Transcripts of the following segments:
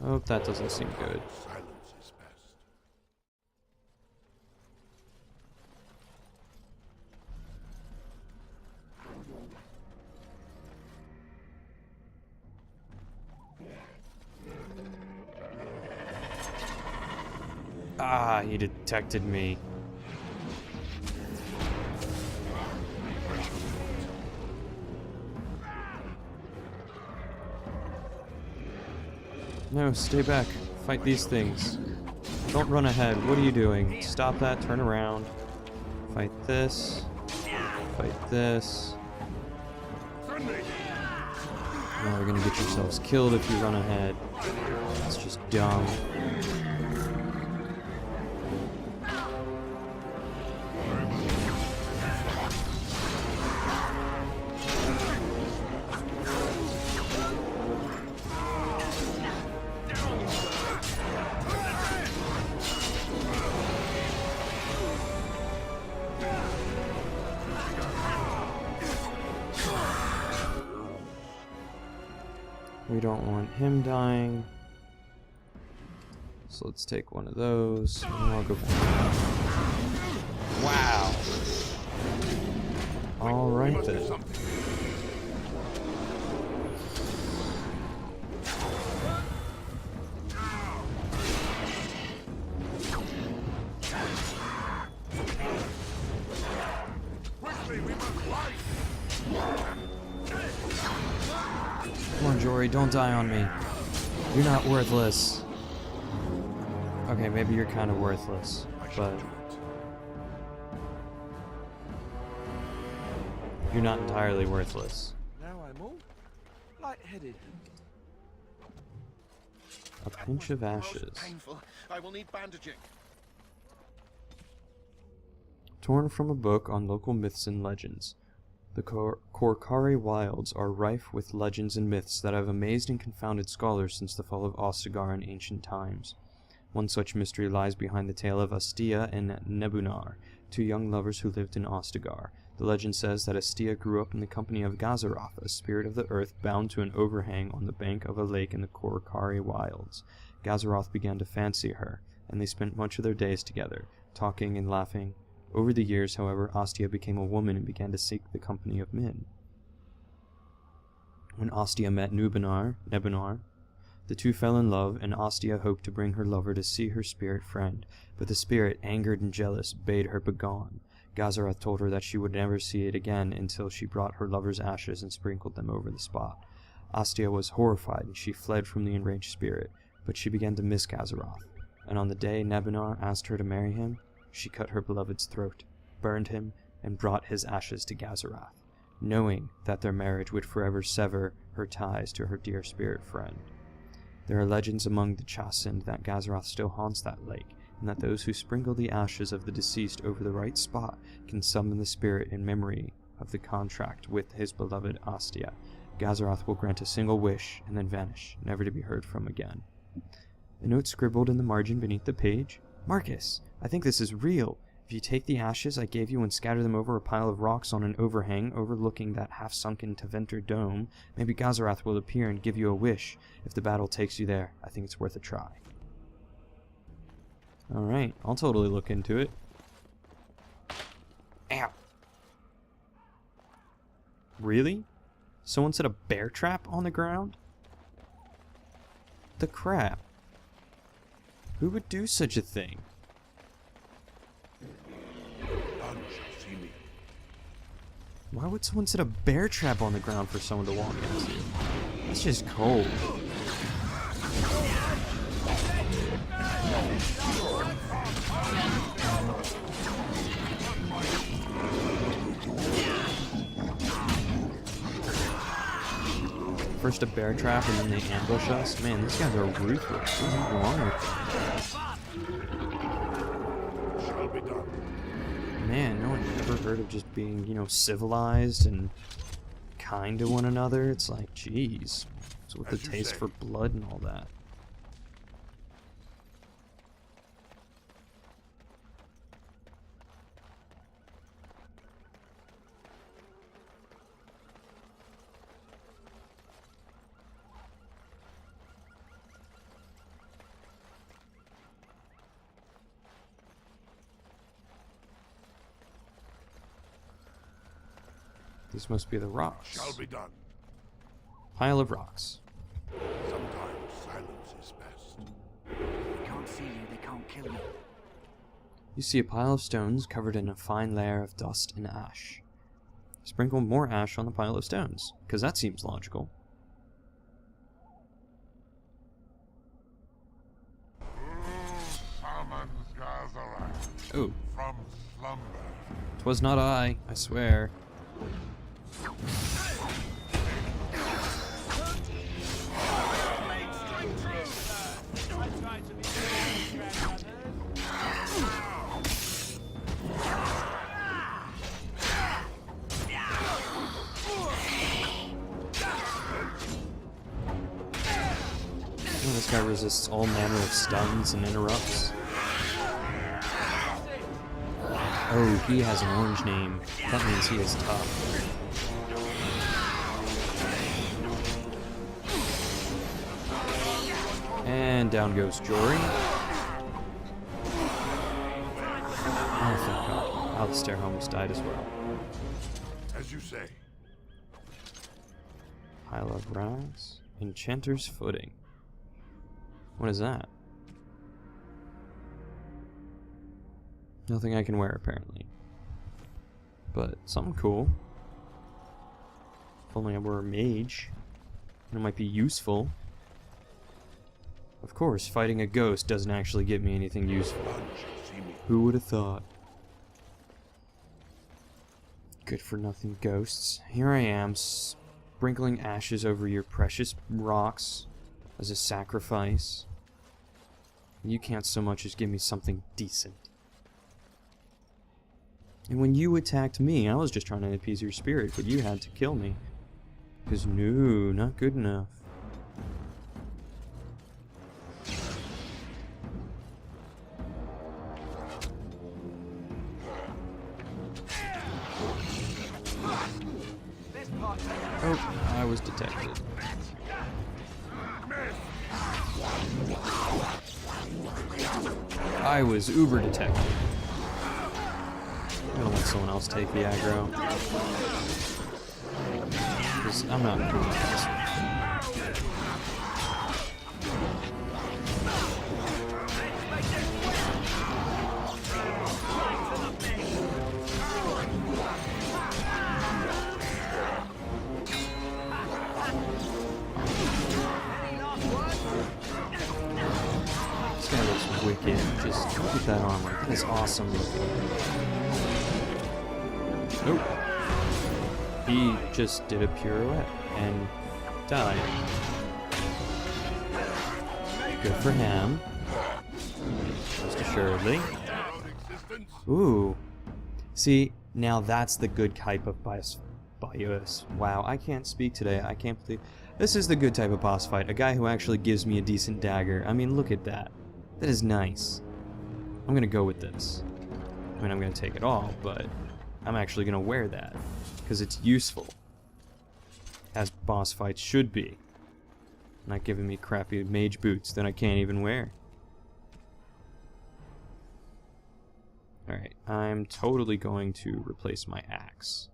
Oh, that doesn't seem good. Silence is best. Ah, he detected me. No, stay back. Fight these things. Don't run ahead. What are you doing? Stop that. Turn around. Fight this. Fight this. Now you're gonna get yourselves killed if you run ahead. It's just dumb. We don't want him dying. So let's take one of those. And I'll go back. Wow. Alright then. Come on, Jory, don't die on me. You're not worthless. Okay, maybe you're kind of worthless, but you're not entirely worthless. Now I'm all lightheaded. A pinch of ashes. Painful. I will need bandaging. Torn from a book on local myths and legends. The Korkari wilds are rife with legends and myths that have amazed and confounded scholars since the fall of Ostagar in ancient times. One such mystery lies behind the tale of Astia and Nebunar, two young lovers who lived in Ostagar. The legend says that Astia grew up in the company of Gazaroth, a spirit of the earth bound to an overhang on the bank of a lake in the Korkari wilds. Gazaroth began to fancy her, and they spent much of their days together, talking and laughing. Over the years, however, Astia became a woman and began to seek the company of men. When Astia met Nebunar, the two fell in love, and Astia hoped to bring her lover to see her spirit friend, but the spirit, angered and jealous, bade her begone. Gazaroth told her that she would never see it again until she brought her lover's ashes and sprinkled them over the spot. Astia was horrified, and she fled from the enraged spirit, but she began to miss Gazaroth, and on the day Nebunar asked her to marry him, she cut her beloved's throat, burned him, and brought his ashes to Gazaroth, knowing that their marriage would forever sever her ties to her dear spirit friend. There are legends among the Chasind that Gazaroth still haunts that lake, and that those who sprinkle the ashes of the deceased over the right spot can summon the spirit in memory of the contract with his beloved Astia. Gazaroth will grant a single wish, and then vanish, never to be heard from again. A note scribbled in the margin beneath the page. Marcus, I think this is real. If you take the ashes I gave you and scatter them over a pile of rocks on an overhang overlooking that half-sunken Taventer dome, maybe Gazaroth will appear and give you a wish. If the battle takes you there, I think it's worth a try. Alright, I'll totally look into it. Ow! Really? Someone set a bear trap on the ground? The crap. Who would do such a thing? None shall see me. Why would someone set a bear trap on the ground for someone to walk into? That's just cold. First a bear trap and then they ambush us? Man, these guys are ruthless. What's wrong with them? Shall be done. Man, no one ever heard of just being, you know, civilized and kind to one another. It's like, geez. So with the As you taste say. for blood and all that. These must be the rocks. Shall be done. Pile of rocks. Sometimes silence is best. They can't see you, they can't kill you. You see a pile of stones covered in a fine layer of dust and ash. Sprinkle more ash on the pile of stones, because that seems logical. Summons Gazarak Oh, from slumber. 'twas not I swear. Oh, this guy resists all manner of stuns and interrupts. Oh, he has an orange name. That means he is tough. And down goes Jory. Oh, thank God. Alistair almost died as well. As you say. Pile of rocks. Enchanter's footing. What is that? Nothing I can wear, apparently. But something cool. If only I were a mage. It might be useful. Of course, fighting a ghost doesn't actually get me anything useful. None shall see me. Who would have thought? Good for nothing ghosts. Here I am, sprinkling ashes over your precious rocks as a sacrifice. You can't so much as give me something decent. And when you attacked me, I was just trying to appease your spirit, but you had to kill me. Because no, not good enough. Oh, I was detected. I was uber detected. I'm gonna let someone else take the aggro. Because I'm not doing this. This guy looks wicked. Just look at that armor. That is awesome looking. Nope. He just did a pirouette and died. Good for him. Most assuredly. Ooh. See, now that's the good type of bias. Wow, I can't speak today. I can't believe. This is the good type of boss fight. A guy who actually gives me a decent dagger. I mean, look at that. That is nice. I'm gonna go with this. I mean, I'm gonna take it all, but I'm actually gonna wear that. Because it's useful. As boss fights should be. Not giving me crappy mage boots that I can't even wear. Alright, I'm totally going to replace my axe.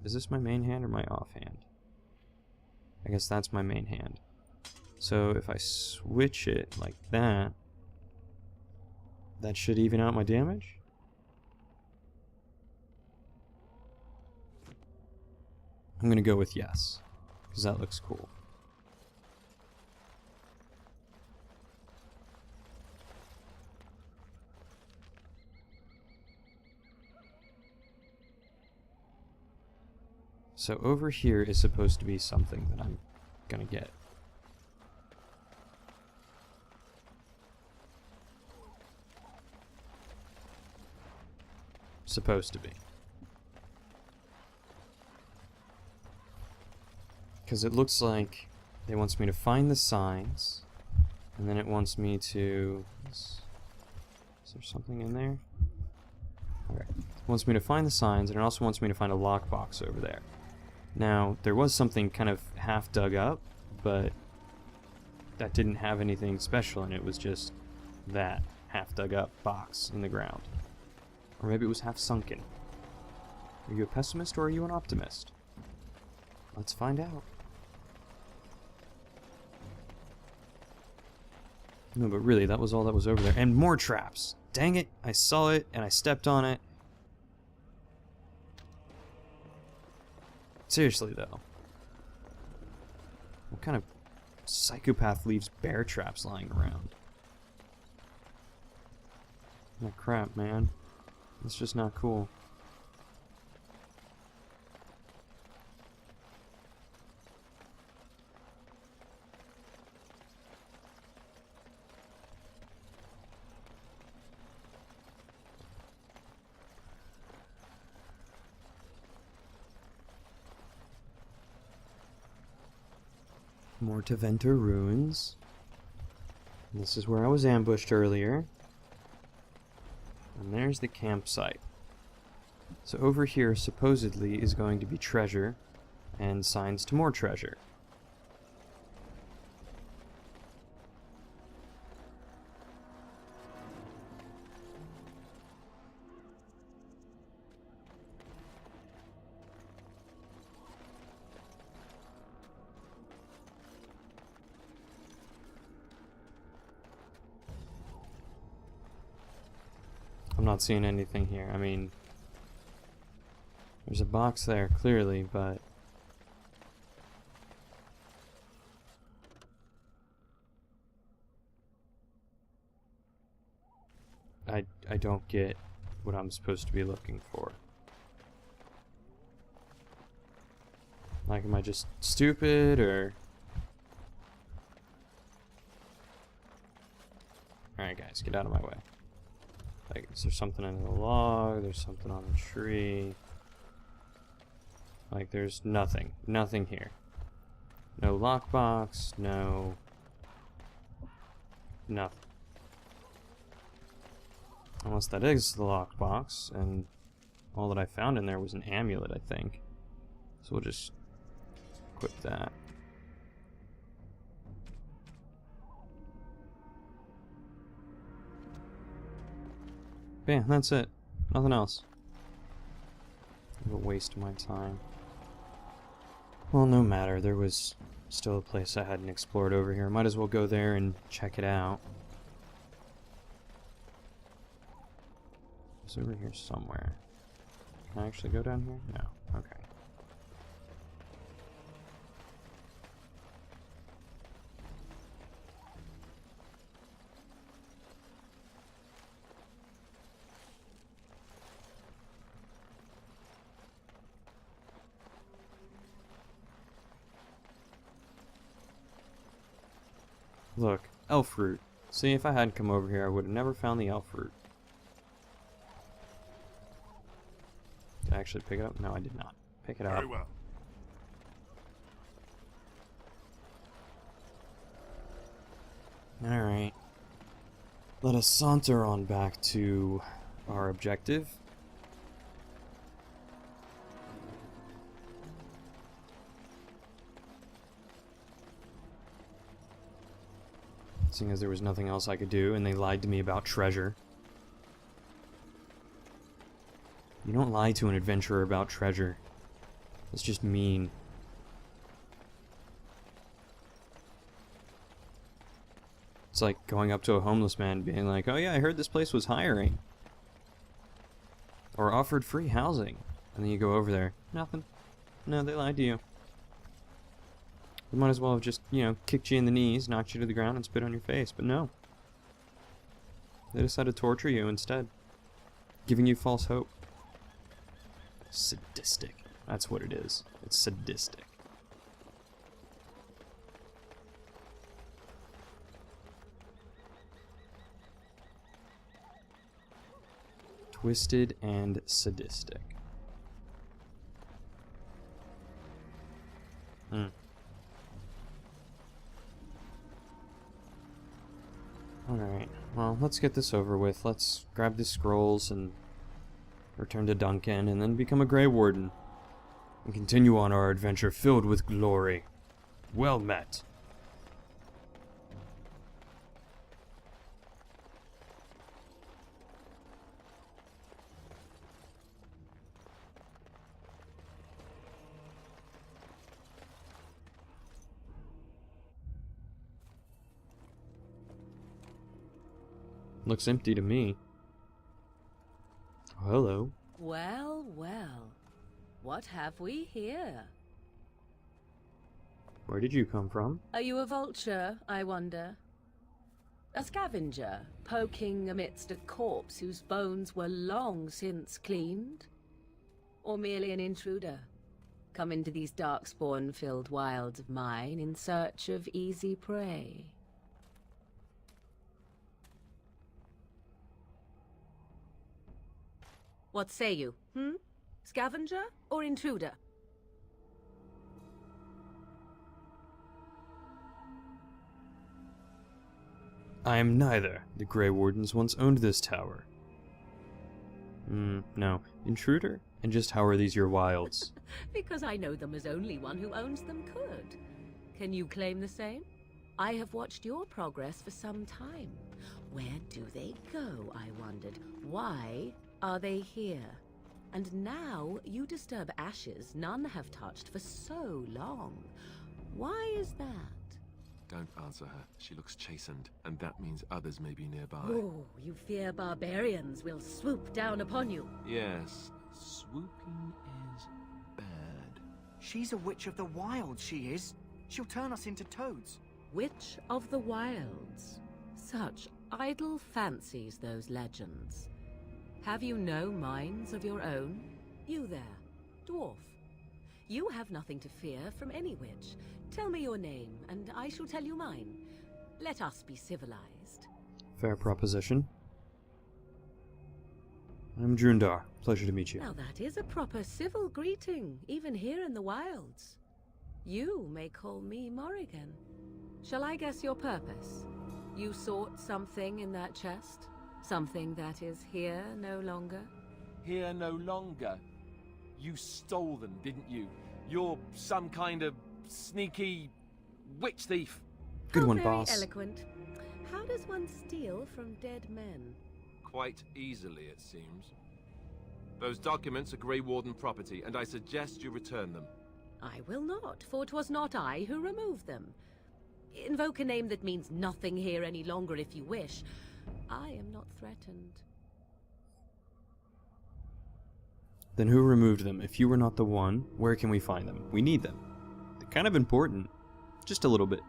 Is this my main hand or my offhand? I guess that's my main hand. So if I switch it like that, that should even out my damage? I'm gonna go with yes, because that looks cool. So over here is supposed to be something that I'm gonna get. Supposed to be. Because it looks like it wants me to find the signs, and then it wants me to... Is there something in there? Okay. It wants me to find the signs, and it also wants me to find a lockbox over there. Now, there was something kind of half dug up, but that didn't have anything special in it. It was just that half dug up box in the ground. Or maybe it was half sunken. Are you a pessimist or are you an optimist? Let's find out. No, but really, that was all that was over there. And more traps! Dang it! I saw it, and I stepped on it. Seriously, though. What kind of psychopath leaves bear traps lying around? Oh, crap, man. That's just not cool. More Teventer ruins. This is where I was ambushed earlier. And there's the campsite. So over here supposedly is going to be treasure and signs to more treasure. I'm not seeing anything here. I mean, there's a box there, clearly, but... I don't get what I'm supposed to be looking for. Like, am I just stupid, or... Alright guys, get out of my way. Like, is there something in the log? There's something on the tree. Like, there's nothing. Nothing here. No lockbox, no... nothing. Unless that is the lockbox, and all that I found in there was an amulet, I think. So we'll just equip that. But yeah, that's it. Nothing else. What a waste of my time. Well, no matter. There was still a place I hadn't explored over here. Might as well go there and check it out. It's over here somewhere. Can I actually go down here? No. Okay. Look, elf root. See, if I hadn't come over here, I would have never found the elf root. Did I actually pick it up? No, I did not. Pick it up. Very well. Alright. Let us saunter on back to our objective. Seeing as there was nothing else I could do, and they lied to me about treasure. You don't lie to an adventurer about treasure. It's just mean. It's like going up to a homeless man being like, oh yeah, I heard this place was hiring. Or offered free housing. And then you go over there. Nothing. No, they lied to you. They might as well have just, you know, kicked you in the knees, knocked you to the ground, and spit on your face. But no. They decided to torture you instead. Giving you false hope. Sadistic. That's what it is. It's sadistic. Twisted and sadistic. Alright, well, let's get this over with. Let's grab the scrolls and return to Duncan, and then become a Grey Warden. And continue on our adventure filled with glory. Well met. Looks empty to me. Oh, hello. Well, well. What have we here? Where did you come from? Are you a vulture, I wonder? A scavenger, poking amidst a corpse whose bones were long since cleaned? Or merely an intruder, come into these darkspawn-filled wilds of mine in search of easy prey? What say you, Scavenger or intruder? I am neither. The Grey Wardens once owned this tower. No. Intruder? And just how are these your wilds? Because I know them as only one who owns them could. Can you claim the same? I have watched your progress for some time. Where do they go, I wondered? Why are they here? And now you disturb ashes none have touched for so long. Why is that? Don't answer her. She looks chastened, and that means others may be nearby. Oh, you fear barbarians will swoop down upon you. Yes, swooping is bad. She's a witch of the wild, she is. She'll turn us into toads. Witch of the Wilds. Such idle fancies, those legends. Have you no minds of your own? You there, dwarf. You have nothing to fear from any witch. Tell me your name, and I shall tell you mine. Let us be civilized. Fair proposition. I'm Drundar. Pleasure to meet you. Now that is a proper civil greeting, even here in the wilds. You may call me Morrigan. Shall I guess your purpose? You sought something in that chest? Something that is here no longer? Here no longer. You stole them, didn't you? You're some kind of sneaky witch thief. Good one, How boss. very eloquent. How does one steal from dead men? Quite easily, it seems. Those documents are Grey Warden property, and I suggest you return them. I will not, for 'twas not I who removed them. Invoke a name that means nothing here any longer if you wish. I am not threatened. Then who removed them? If you were not the one, where can we find them? We need them. They're kind of important. Just a little bit.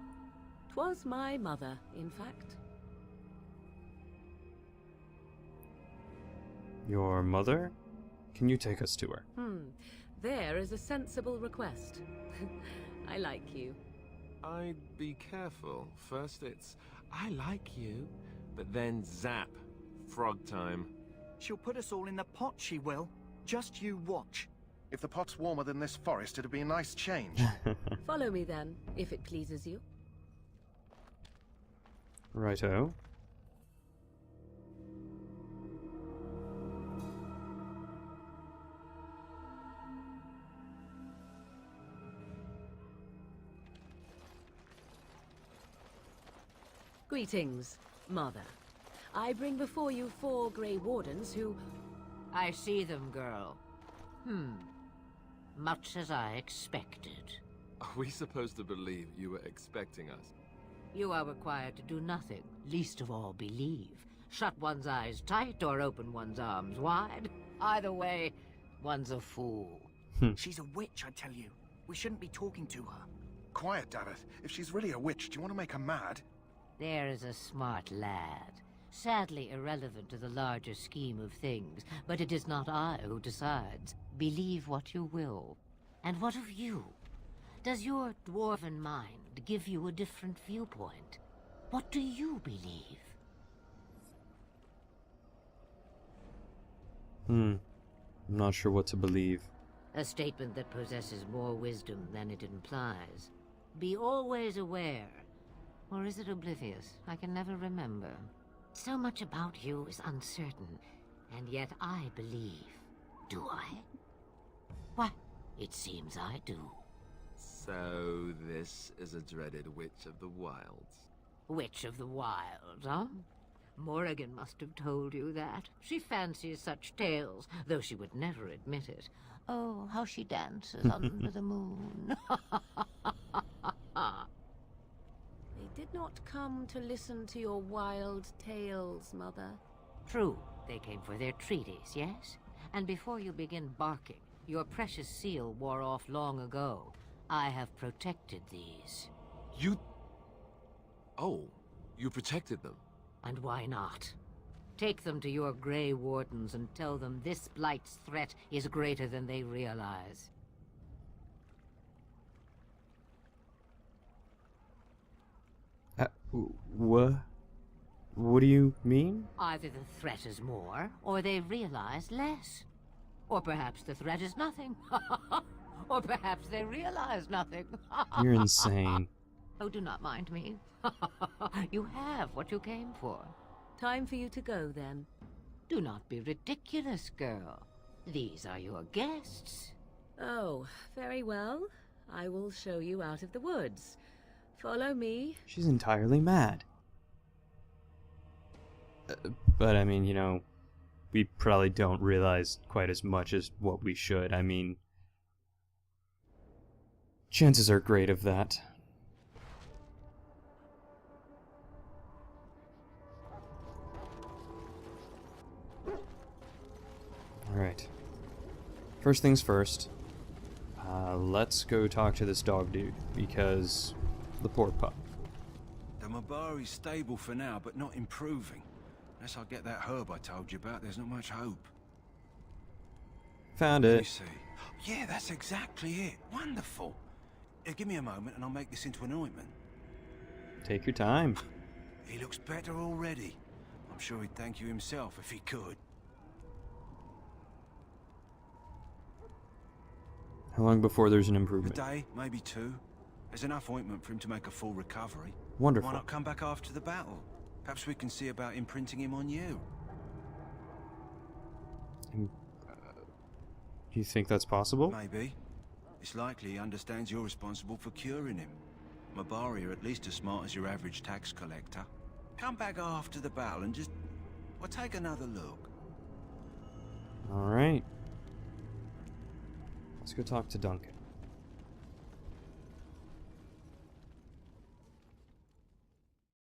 'Twas my mother, in fact. Your mother? Can you take us to her? There is a sensible request. I like you. I'd be careful. First it's, I like you, but then zap. Frog time. She'll put us all in the pot, she will. Just you watch. If the pot's warmer than this forest, it'd be a nice change. Follow me then, if it pleases you. Righto. Greetings, Mother. I bring before you 4 Grey Wardens who... I see them, girl. Much as I expected. Are we supposed to believe you were expecting us? You are required to do nothing, least of all believe. Shut one's eyes tight or open one's arms wide. Either way, one's a fool. She's a witch, I tell you. We shouldn't be talking to her. Quiet, Davith. If she's really a witch, do you want to make her mad? There is a smart lad. Sadly irrelevant to the larger scheme of things, but it is not I who decides. Believe what you will. And what of you? Does your dwarven mind give you a different viewpoint? What do you believe? I'm not sure what to believe. A statement that possesses more wisdom than it implies. Be always aware. Or is it oblivious? I can never remember. So much about you is uncertain, and yet I believe. Do I? Why, it seems I do. So this is a dreaded witch of the wilds. Witch of the Wilds, huh? Morrigan must have told you that. She fancies such tales, though she would never admit it. Oh, how she dances under the moon. They did not not come to listen to your wild tales, Mother. True, they came for their treaties, yes? And before you begin barking, your precious seal wore off long ago. I have protected these. You... Oh, you protected them? And why not? Take them to your Grey Wardens and tell them this Blight's threat is greater than they realize. What do you mean? Either the threat is more, or they realize less. Or perhaps the threat is nothing. Or perhaps they realize nothing. You're insane. Oh, do not mind me. You have what you came for. Time for you to go, then. Do not be ridiculous, girl. These are your guests. Oh, very well. I will show you out of the woods. Follow me. She's entirely mad. But I mean, you know, we probably don't realize quite as much as what we should. I mean, chances are great of that. Alright. First things first. Let's go talk to this dog dude, because the poor pup. The Mabari's stable for now, but not improving. Unless I get that herb I told you about, there's not much hope. Found Let me it. see. Yeah, that's exactly it. Wonderful. Give me a moment and I'll make this into an ointment. Take your time. He looks better already. I'm sure he'd thank you himself if he could. How long before there's an A improvement? day, maybe two. There's enough ointment for him to make a full recovery. Wonderful. Why not come back after the battle? Perhaps we can see about imprinting him on you. Do you think that's possible? Maybe. It's likely he understands you're responsible for curing him. Mabari are at least as smart as your average tax collector. Come back after the battle and just... well, take another look. Alright. Let's go talk to Duncan.